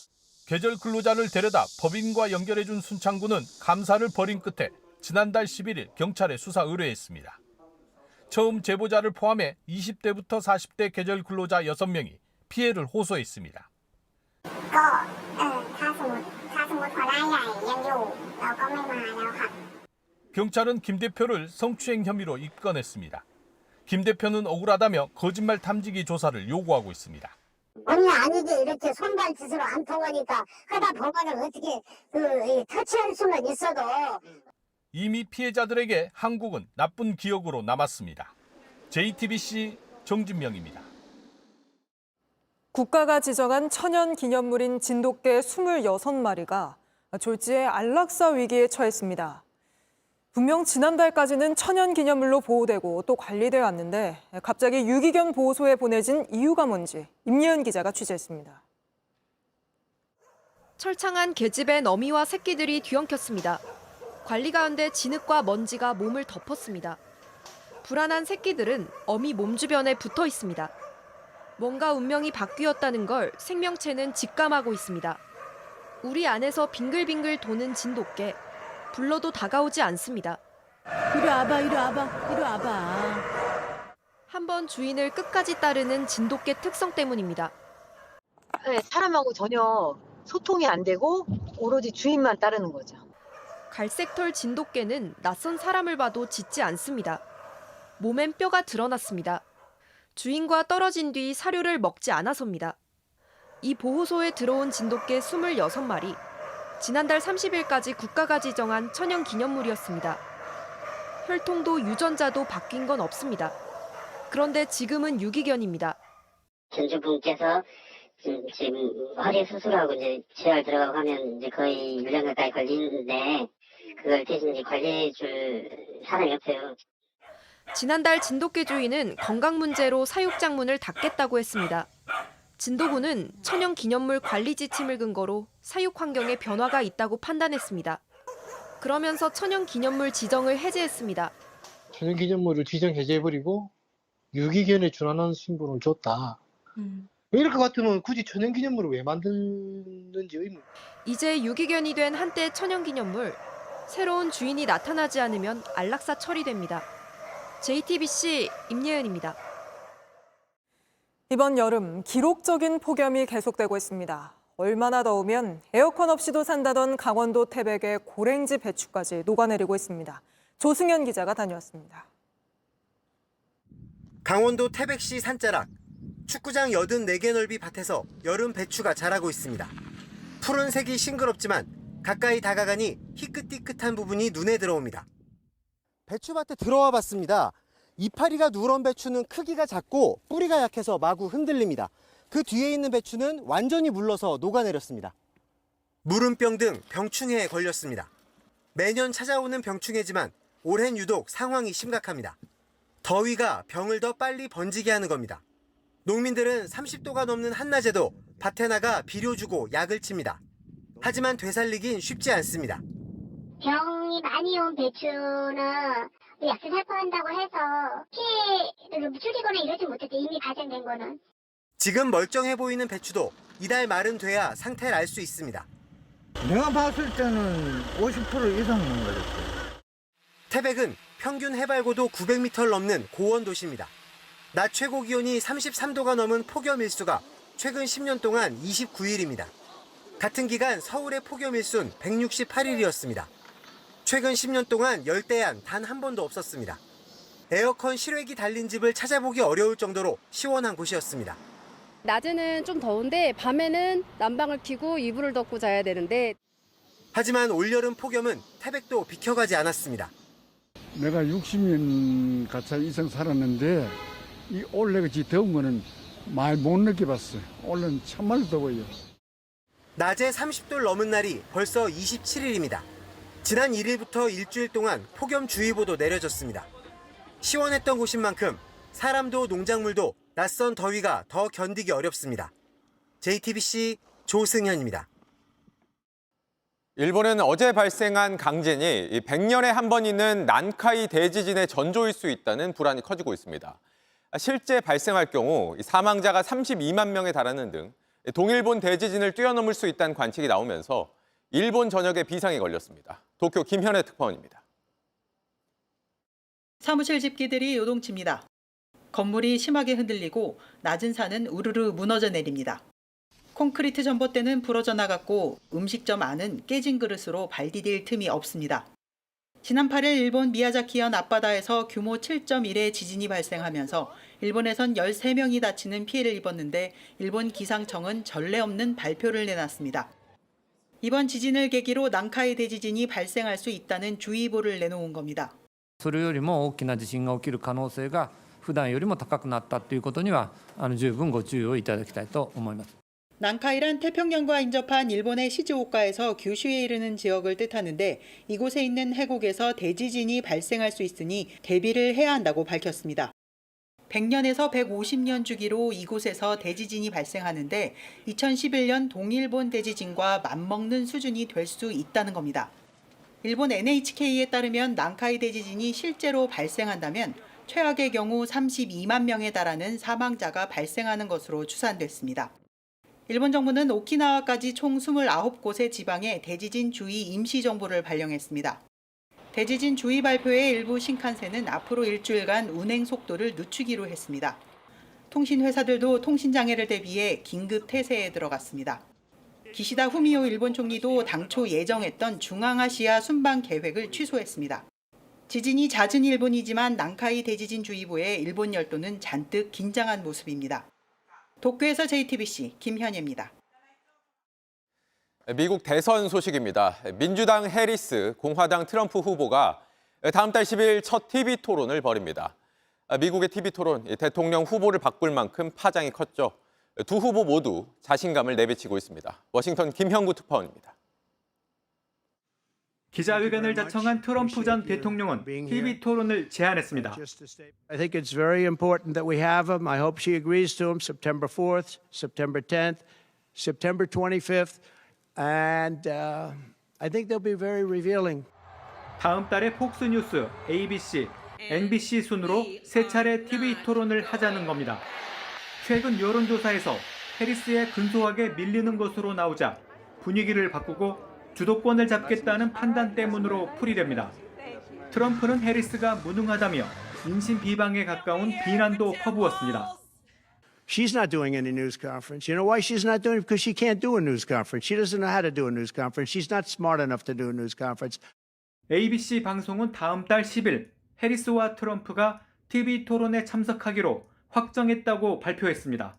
계절 근로자를 데려다 법인과 연결해준 순창구는 감사를 벌인 끝에 지난달 11일 경찰에 수사 의뢰했습니다. 처음 제보자를 포함해 20대부터 40대 계절 근로자 6명이 피해를 호소했습니다. 경찰은 김 대표를 성추행 혐의로 입건했습니다. 김 대표는 억울하다며 거짓말 탐지기 조사를 요구하고 있습니다. 아니 아니지 이렇게 손발짓으로 안 통하니까 하다 보면은 어떻게 터치할 수는 있어도. 이미 피해자들에게 한국은 나쁜 기억으로 남았습니다. JTBC 정진명입니다. 국가가 지정한 천연 기념물인 진돗개 26마리가 졸지에 안락사 위기에 처했습니다. 분명 지난달까지는 천연 기념물로 보호되고 또 관리되어 왔는데 갑자기 유기견 보호소에 보내진 이유가 뭔지 임예은 기자가 취재했습니다. 철창한 계집엔 어미와 새끼들이 뒤엉켰습니다. 관리가 안 돼 진흙과 먼지가 몸을 덮었습니다. 불안한 새끼들은 어미 몸 주변에 붙어 있습니다. 뭔가 운명이 바뀌었다는 걸 생명체는 직감하고 있습니다. 우리 안에서 빙글빙글 도는 진돗개. 불러도 다가오지 않습니다. 이리 와봐. 한번 주인을 끝까지 따르는 진돗개 특성 때문입니다. 사람하고 전혀 소통이 안 되고 오로지 주인만 따르는 거죠. 갈색털 진돗개는 낯선 사람을 봐도 짖지 않습니다. 몸엔 뼈가 드러났습니다. 주인과 떨어진 뒤 사료를 먹지 않아서입니다. 이 보호소에 들어온 진돗개 26마리. 지난달 30일까지 국가가 지정한 천연 기념물이었습니다. 혈통도 유전자도 바뀐 건 없습니다. 그런데 지금은 유기견입니다. 견주분께서 지금 허리 수술하고 이제 재활 들어가고 하면 이제 거의 1년 가까이 걸리는데 그걸 대신 이제 관리해줄 사람이 없어요. 지난달 진돗개 주인은 건강 문제로 사육장문을 닫겠다고 했습니다. 진도구는 천연 기념물 관리 지침을 근거로 사육 환경에 변화가 있다고 판단했습니다. 그러면서 천연 기념물 지정을 해제했습니다. 천연 기념물을 지정 해제해버리고 유기견에 준하는 신분을 줬다. 이럴 것 같으면 굳이 천연 기념물을 왜 만드는지 의문. 이제 유기견이 된 한때 천연 기념물. 새로운 주인이 나타나지 않으면 안락사 처리됩니다. JTBC 임예은입니다. 이번 여름 기록적인 폭염이 계속되고 있습니다. 얼마나 더우면 에어컨 없이도 산다던 강원도 태백의 고랭지 배추까지 녹아내리고 있습니다. 조승현 기자가 다녀왔습니다. 강원도 태백시 산자락, 축구장 84개 넓이 밭에서 여름 배추가 자라고 있습니다. 푸른색이 싱그럽지만 가까이 다가가니 희끗희끗한 부분이 눈에 들어옵니다. 배추밭에 들어와 봤습니다. 이파리가 누런 배추는 크기가 작고 뿌리가 약해서 마구 흔들립니다. 그 뒤에 있는 배추는 완전히 물러서 녹아내렸습니다. 물음병 등 병충해에 걸렸습니다. 매년 찾아오는 병충해지만 올해는 유독 상황이 심각합니다. 더위가 병을 더 빨리 번지게 하는 겁니다. 농민들은 30도가 넘는 한낮에도 밭에 나가 비료 주고 약을 칩니다. 하지만 되살리긴 쉽지 않습니다. 병이 많이 온 배추는 약수 살포한다고 해서 피해를 줄이거나 이러지 못했대, 이미 발생된 거는. 지금 멀쩡해 보이는 배추도 이달 말은 돼야 상태를 알 수 있습니다. 내가 봤을 때는 50% 이상 망가졌어요. 태백은 평균 해발고도 900m를 넘는 고원 도시입니다. 낮 최고 기온이 33도가 넘은 폭염 일수가 최근 10년 동안 29일입니다. 같은 기간 서울의 폭염 일수는 168일이었습니다. 최근 10년 동안 열대야는 단 한 번도 없었습니다. 에어컨 실외기 달린 집을 찾아보기 어려울 정도로 시원한 곳이었습니다. 낮에는 좀 더운데 밤에는 난방을 켜고 이불을 덮고 자야 되는데. 하지만 올여름 폭염은 태백도 비켜가지 않았습니다. 내가 60년 가까이 이상 살았는데 이 올해같이 더운 거는 많이 못 느껴봤어요. 올해는 참말로 더워요. 낮에 30도를 넘은 날이 벌써 27일입니다. 지난 1일부터 일주일 동안 폭염주의보도 내려졌습니다. 시원했던 곳인 만큼 사람도 농작물도 낯선 더위가 더 견디기 어렵습니다. JTBC 조승현입니다. 일본은 어제 발생한 강진이 100년에 한 번 있는 난카이 대지진의 전조일 수 있다는 불안이 커지고 있습니다. 실제 발생할 경우 사망자가 32만 명에 달하는 등 동일본 대지진을 뛰어넘을 수 있다는 관측이 나오면서 일본 전역에 비상이 걸렸습니다. 도쿄 김현애 특파원입니다. 사무실 집기들이 요동칩니다. 건물이 심하게 흔들리고 낮은 산은 우르르 무너져 내립니다. 콘크리트 전봇대는 부러져 나갔고 음식점 안은 깨진 그릇으로 발 디딜 틈이 없습니다. 지난 8일 일본 미야자키현 앞바다에서 규모 7.1의 지진이 발생하면서 일본에선 13명이 다치는 피해를 입었는데 일본 기상청은 전례 없는 발표를 내놨습니다. 이번 지진을 계기로 난카이 대지진이 발생할 수 있다는 주의보를 내놓은 겁니다. それよりも大きな地震が起きる可能性が普段よりも高くなったということには十分ご注意をいただきたいと思います。 난카이란 태평양과 인접한 일본의 시즈오카에서 규슈에 이르는 지역을 뜻하는데 이곳에 있는 해곡에서 대지진이 발생할 수 있으니 대비를 해야 한다고 밝혔습니다. 100년에서 150년 주기로 이곳에서 대지진이 발생하는데 2011년 동일본 대지진과 맞먹는 수준이 될 수 있다는 겁니다. 일본 NHK에 따르면 난카이 대지진이 실제로 발생한다면 최악의 경우 32만 명에 달하는 사망자가 발생하는 것으로 추산됐습니다. 일본 정부는 오키나와까지 총 29곳의 지방에 대지진 주의 임시 정보를 발령했습니다. 대지진 주의 발표에 일부 신칸센은 앞으로 일주일간 운행 속도를 늦추기로 했습니다. 통신회사들도 통신장애를 대비해 긴급 태세에 들어갔습니다. 기시다 후미오 일본 총리도 당초 예정했던 중앙아시아 순방 계획을 취소했습니다. 지진이 잦은 일본이지만 난카이 대지진 주의보에 일본 열도는 잔뜩 긴장한 모습입니다. 도쿄에서 JTBC 김현예입니다. 미국 대선 소식입니다. 민주당 해리스, 공화당 트럼프 후보가 다음 달 10일 첫 TV 토론을 벌입니다. 미국의 TV 토론, 대통령 후보를 바꿀 만큼 파장이 컸죠. 두 후보 모두 자신감을 내비치고 있습니다. 워싱턴 김형구 특파원입니다. 기자회견을 자청한 트럼프 전 대통령은 TV 토론을 제안했습니다. I think it's very important that we have him. I hope she agrees to him September 4th, September 10th, September 25th, and I think they'll be very revealing. 다음 달에 폭스뉴스, ABC, NBC 순으로 세 차례 TV 토론을 하자는 겁니다. 최근 여론조사에서 해리스에 근소하게 밀리는 것으로 나오자 분위기를 바꾸고 주도권을 잡겠다는 판단 때문으로 풀이됩니다. 트럼프는 해리스가 무능하다며 인신 비방에 가까운 비난도 퍼부었습니다. She's not doing any news conference. You know why she's not doing it? Because she can't do a news conference. She doesn't know how to do a news conference. She's not smart enough to do a news conference. ABC 방송은 다음 달 10일 해리스와 트럼프가 TV 토론에 참석하기로 확정했다고 발표했습니다.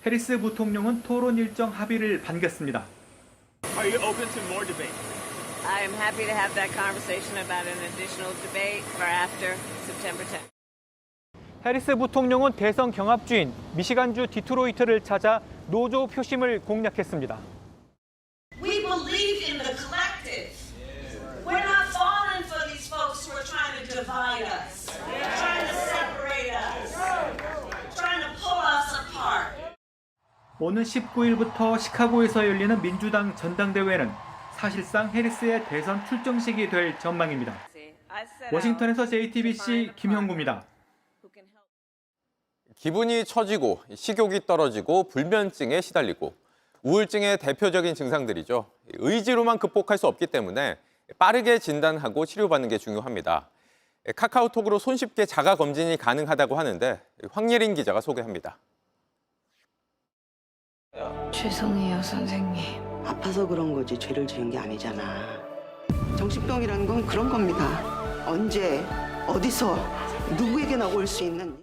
해리스 부통령은 토론 일정 합의를 반겼습니다. Are you open to more debate? I am happy to have that conversation about an additional debate for after September 10th. 해리스 부통령은 대선 경합주인 미시간주 디트로이트를 찾아 노조 표심을 공략했습니다. We believe in the collective. We're not falling for these folks who are trying to divide us, trying to separate us, trying to pull us apart. 오는 19일부터 시카고에서 열리는 민주당 전당대회는 사실상 해리스의 대선 출정식이 될 전망입니다. 워싱턴에서 JTBC 김형구입니다. 기분이 처지고 식욕이 떨어지고 불면증에 시달리고 우울증의 대표적인 증상들이죠. 의지로만 극복할 수 없기 때문에 빠르게 진단하고 치료받는 게 중요합니다. 카카오톡으로 손쉽게 자가 검진이 가능하다고 하는데 황예린 기자가 소개합니다. 죄송해요, 선생님. 아파서 그런 거지 죄를 지은 게 아니잖아. 정신병이라는 건 그런 겁니다. 언제, 어디서, 누구에게나 올 수 있는.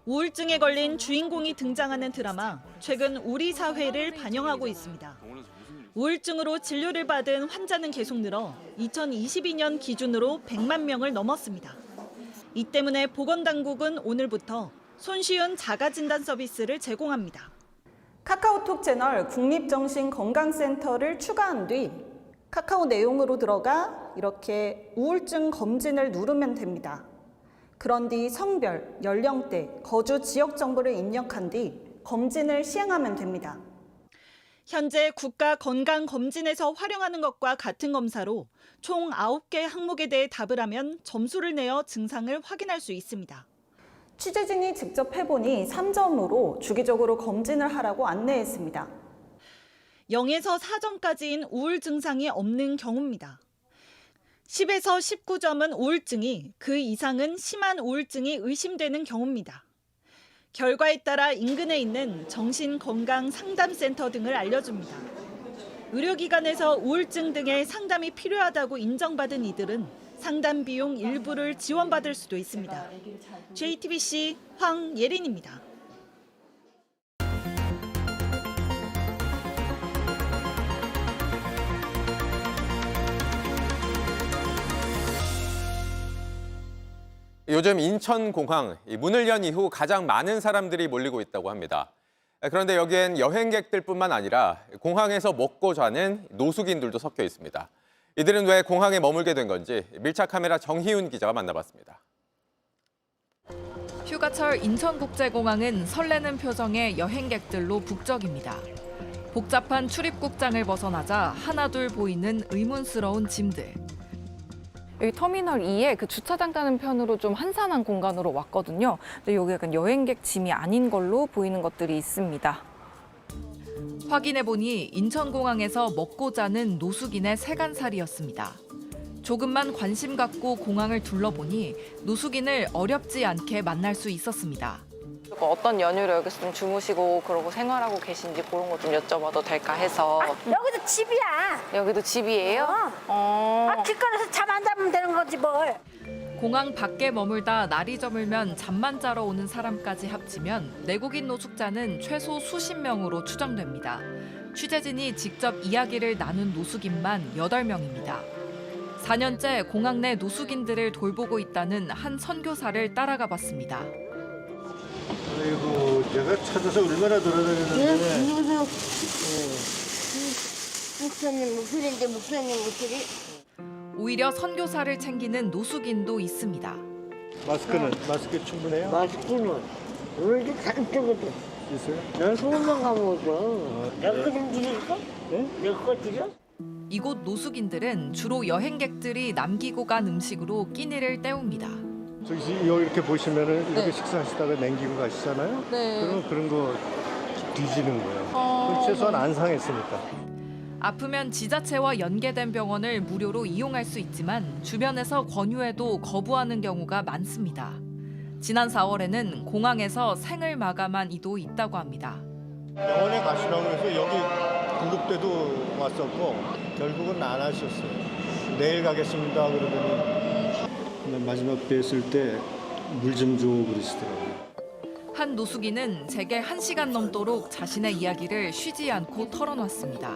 우울증에 걸린 주인공이 등장하는 드라마, 최근 우리 사회를 반영하고 있습니다. 우울증으로 진료를 받은 환자는 계속 늘어 2022년 기준으로 100만 명을 넘었습니다. 이 때문에 보건당국은 오늘부터 손쉬운 자가진단 서비스를 제공합니다. 카카오톡 채널 국립정신건강센터를 추가한 뒤 카카오 내용으로 들어가 이렇게 우울증 검진을 누르면 됩니다. 그런 뒤 성별, 연령대, 거주 지역 정보를 입력한 뒤 검진을 시행하면 됩니다. 현재 국가건강검진에서 활용하는 것과 같은 검사로 총 9개 항목에 대해 답을 하면 점수를 내어 증상을 확인할 수 있습니다. 취재진이 직접 해보니 3점으로 주기적으로 검진을 하라고 안내했습니다. 0에서 4점까지인 우울 증상이 없는 경우입니다. 10에서 19점은 우울증이, 그 이상은 심한 우울증이 의심되는 경우입니다. 결과에 따라 인근에 있는 정신건강상담센터 등을 알려줍니다. 의료기관에서 우울증 등의 상담이 필요하다고 인정받은 이들은 상담 비용 일부를 지원받을 수도 있습니다. JTBC 황예린입니다. 요즘 인천공항 문을 연 이후 가장 많은 사람들이 몰리고 있다고 합니다. 그런데 여기엔 여행객들뿐만 아니라 공항에서 먹고 자는 노숙인들도 섞여 있습니다. 이들은 왜 공항에 머물게 된 건지 밀착 카메라 정희훈 기자가 만나봤습니다. 휴가철 인천국제공항은 설레는 표정의 여행객들로 북적입니다. 복잡한 출입국장을 벗어나자 하나둘 보이는 의문스러운 짐들. 여기 터미널 2에 그 주차장 가는 편으로 좀 한산한 공간으로 왔거든요. 근데 여기 약간 여행객 짐이 아닌 걸로 보이는 것들이 있습니다. 확인해보니 인천공항에서 먹고 자는 노숙인의 세간살이였습니다. 조금만 관심 갖고 공항을 둘러보니 노숙인을 어렵지 않게 만날 수 있었습니다. 어떤 연유로 여기서 좀 주무시고 그러고 생활하고 계신지 그런 거 좀 여쭤봐도 될까 해서. 여기도 집이야. 여기도 집이에요? 길거리에서 잠 안 자면 되는 거지 뭘. 공항 밖에 머물다 날이 저물면 잠만 자러 오는 사람까지 합치면 내국인 노숙자는 최소 수십 명으로 추정됩니다. 취재진이 직접 이야기를 나눈 노숙인만 8명입니다. 4년째 공항 내 노숙인들을 돌보고 있다는 한 선교사를 따라가 봤습니다. 아이고, 제가 찾아서 얼마나 돌아다녔는데. 목사님 목소리. 오히려 선교사를 챙기는 노숙인도 있습니다. 마스크 충분해요? 마스크는 오늘도 잔뜩거든. 있어요? 난 소금만 가먹어. 내가 좀 드릴까? 네? 내가 거 드려? 이곳 노숙인들은 주로 여행객들이 남기고 간 음식으로 끼니를 때웁니다. 저기 여기 이렇게 보시면은 이렇게 식사하시다가 남기고 가시잖아요? 네. 그러면 그런 거 뒤지는 거예요. 그럼 최소한 안 상했으니까. 아프면 지자체와 연계된 병원을 무료로 이용할 수 있지만 주변에서 권유해도 거부하는 경우가 많습니다. 지난 4월에는 공항에서 생을 마감한 이도 있다고 합니다. 병원에 가시라고 해서 여기 구급대도 왔었고 결국은 안 하셨어요. 내일 가겠습니다 그러더니 근데 마지막 뵀을 때 물 좀 줘 그러시더라고요. 한 노숙인은 제게 1시간 넘도록 자신의 이야기를 쉬지 않고 털어놨습니다.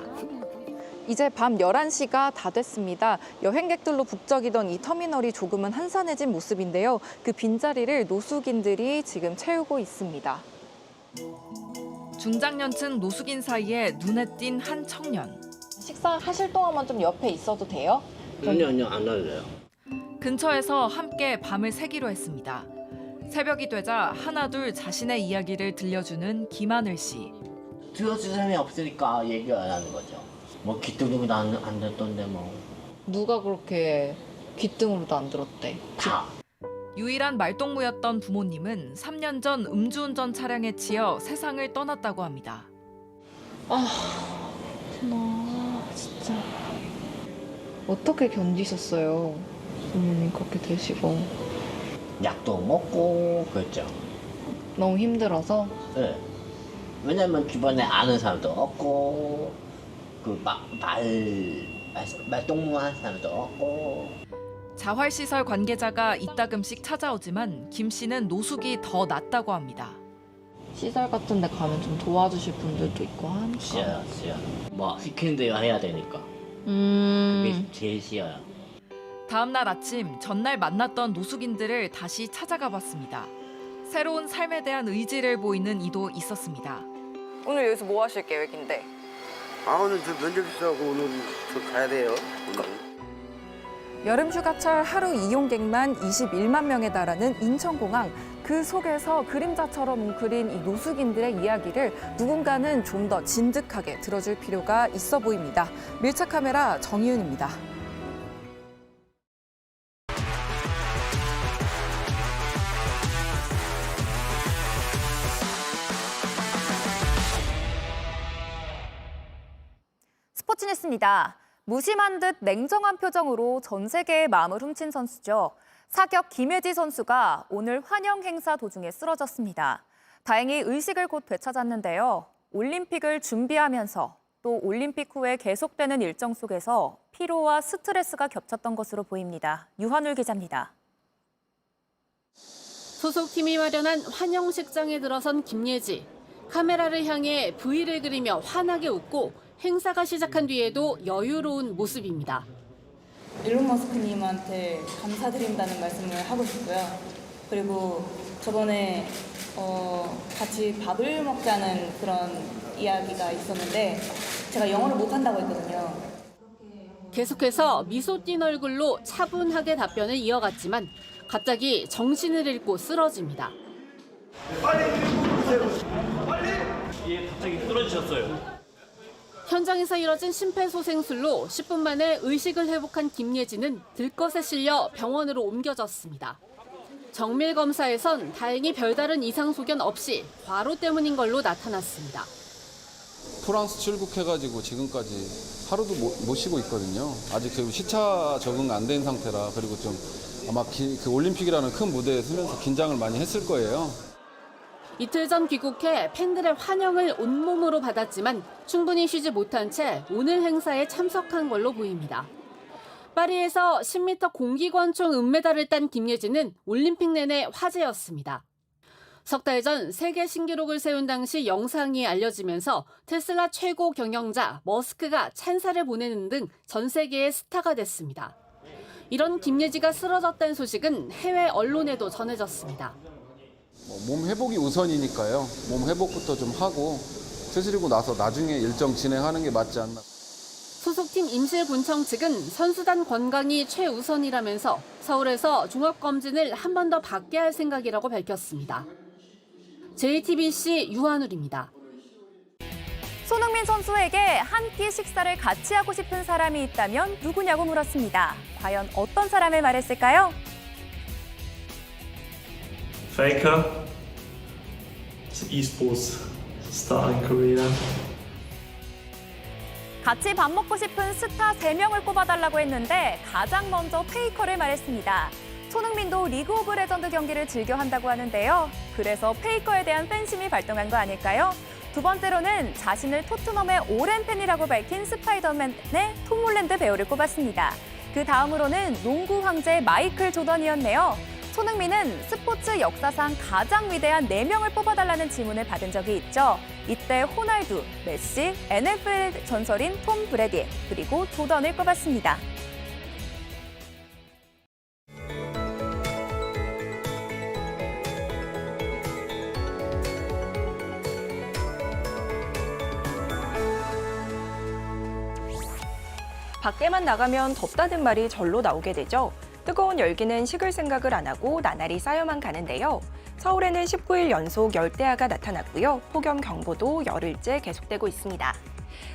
이제 밤 11시가 다 됐습니다. 여행객들로 북적이던 이 터미널이 조금은 한산해진 모습인데요. 그 빈자리를 노숙인들이 지금 채우고 있습니다. 중장년층 노숙인 사이에 눈에 띈 한 청년. 식사하실 동안만 좀 옆에 있어도 돼요? 아니요, 안 할래요. 근처에서 함께 밤을 새기로 했습니다. 새벽이 되자 하나둘 자신의 이야기를 들려주는 김하늘 씨. 들어줄 사람이 없으니까 얘기 안 하는 거죠. 뭐 귀뚜기도 안 듣던데 뭐. 누가 그렇게 귀등으로도 안 들었대? 유일한 말동무였던 부모님은 3년 전 음주운전 차량에 치여 세상을 떠났다고 합니다. 나 진짜 어떻게 견디셨어요? 부모님 그렇게 되시고. 약도 먹고 그랬죠. 너무 힘들어서? 네. 왜냐면 주변에 아는 사람도 없고 말동무 하는 사람도 없고. 자활시설 관계자가 이따금씩 찾아오지만 김 씨는 노숙이 더 낫다고 합니다. 시설 같은 데 가면 좀 도와주실 분들도 있고 하니까. 싫어요. 뭐 시키는 대로 해야 되니까. 그게 제일 싫어요. 다음 날 아침 전날 만났던 노숙인들을 다시 찾아가 봤습니다. 새로운 삶에 대한 의지를 보이는 이도 있었습니다. 오늘 여기서 뭐 하실 계획인데? 오늘 저 면접 있어갖고 오늘 저 가야 돼요. 여름 휴가철 하루 이용객만 21만 명에 달하는 인천공항. 그 속에서 그림자처럼 웅크린 이 노숙인들의 이야기를 누군가는 좀 더 진득하게 들어줄 필요가 있어 보입니다. 밀착 카메라 정희윤입니다. 스포츠 뉴스입니다. 무심한 듯 냉정한 표정으로 전 세계의 마음을 훔친 선수죠. 사격 김혜지 선수가 오늘 환영 행사 도중에 쓰러졌습니다. 다행히 의식을 곧 되찾았는데요. 올림픽을 준비하면서 또 올림픽 후에 계속되는 일정 속에서 피로와 스트레스가 겹쳤던 것으로 보입니다. 유한울 기자입니다. 소속팀이 마련한 환영식장에 들어선 김예지. 카메라를 향해 V를 그리며 환하게 웃고 행사가 시작한 뒤에도 여유로운 모습입니다. 일론 머스크님한테 감사드린다는 말씀을 하고 싶고요. 그리고 저번에 같이 밥을 먹자는 그런 이야기가 있었는데 제가 영어를 못한다고 했거든요. 계속해서 미소 띤 얼굴로 차분하게 답변을 이어갔지만 갑자기 정신을 잃고 쓰러집니다. 예, 갑자기 쓰러지셨어요. 현장에서 이뤄진 심폐소생술로 10분 만에 의식을 회복한 김예지는 들것에 실려 병원으로 옮겨졌습니다. 정밀 검사에선 다행히 별다른 이상 소견 없이 과로 때문인 걸로 나타났습니다. 프랑스 출국해가지고 지금까지 하루도 못 쉬고 있거든요. 아직 그 시차 적응 안 된 상태라 그리고 좀 아마 그 올림픽이라는 큰 무대에 서면서 긴장을 많이 했을 거예요. 이틀 전 귀국해 팬들의 환영을 온몸으로 받았지만 충분히 쉬지 못한 채 오늘 행사에 참석한 걸로 보입니다. 파리에서 10m 공기권총 은메달을 딴 김예지는 올림픽 내내 화제였습니다. 석 달 전 세계 신기록을 세운 당시 영상이 알려지면서 테슬라 최고 경영자 머스크가 찬사를 보내는 등 전 세계의 스타가 됐습니다. 이런 김예지가 쓰러졌다는 소식은 해외 언론에도 전해졌습니다. 몸 회복이 우선이니까요. 몸 회복부터 좀 하고 추스리고 나서 나중에 일정 진행하는 게 맞지 않나. 소속팀 임실군청 측은 선수단 건강이 최우선이라면서 서울에서 종합검진을 한 번 더 받게 할 생각이라고 밝혔습니다. JTBC 유한울입니다. 손흥민 선수에게 한 끼 식사를 같이 하고 싶은 사람이 있다면 누구냐고 물었습니다. 과연 어떤 사람을 말했을까요? Faker, esports star in Korea. 같이 밥 먹고 싶은 스타 3명을 뽑아달라고 했는데 가장 먼저 페이커를 말했습니다. 손흥민도 리그 오브 레전드 경기를 즐겨 한다고 하는데요. 그래서 페이커에 대한 팬심이 발동한 거 아닐까요? 두 번째로는 자신을 토트넘의 오랜 팬이라고 밝힌 스파이더맨의 톰 홀랜드 배우를 꼽았습니다. 그 다음으로는 농구 황제 마이클 조던이었네요. 손흥민은 스포츠 역사상 가장 위대한 4명을 뽑아달라는 질문을 받은 적이 있죠. 이때 호날두, 메시, NFL 전설인 톰 브래디, 그리고 조던을 꼽았습니다. 밖에만 나가면 덥다는 말이 절로 나오게 되죠. 뜨거운 열기는 식을 생각을 안 하고 나날이 쌓여만 가는데요. 서울에는 19일 연속 열대야가 나타났고요. 폭염경보도 열흘째 계속되고 있습니다.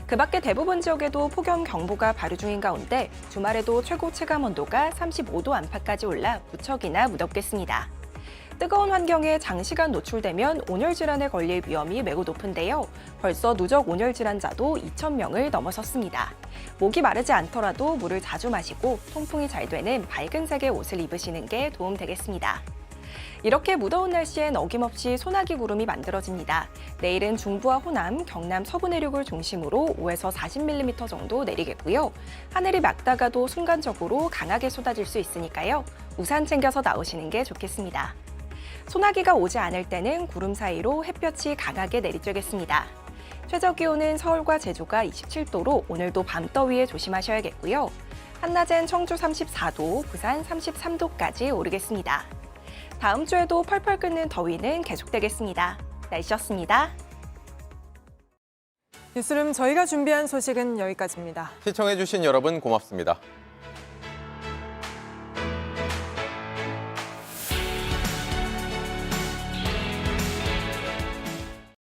그 밖에 대부분 지역에도 폭염경보가 발효 중인 가운데 주말에도 최고 체감온도가 35도 안팎까지 올라 무척이나 무덥겠습니다. 뜨거운 환경에 장시간 노출되면 온열 질환에 걸릴 위험이 매우 높은데요. 벌써 누적 온열 질환자도 2,000명을 넘어섰습니다. 목이 마르지 않더라도 물을 자주 마시고 통풍이 잘 되는 밝은 색의 옷을 입으시는 게 도움되겠습니다. 이렇게 무더운 날씨엔 어김없이 소나기 구름이 만들어집니다. 내일은 중부와 호남, 경남 서부 내륙을 중심으로 5에서 40mm 정도 내리겠고요. 하늘이 맑다가도 순간적으로 강하게 쏟아질 수 있으니까요. 우산 챙겨서 나오시는 게 좋겠습니다. 소나기가 오지 않을 때는 구름 사이로 햇볕이 강하게 내리쬐겠습니다. 최저기온은 서울과 제주가 27도로 오늘도 밤더위에 조심하셔야겠고요. 한낮엔 청주 34도, 부산 33도까지 오르겠습니다. 다음 주에도 펄펄 끓는 더위는 계속되겠습니다. 날씨였습니다. 뉴스룸 저희가 준비한 소식은 여기까지입니다. 시청해주신 여러분 고맙습니다.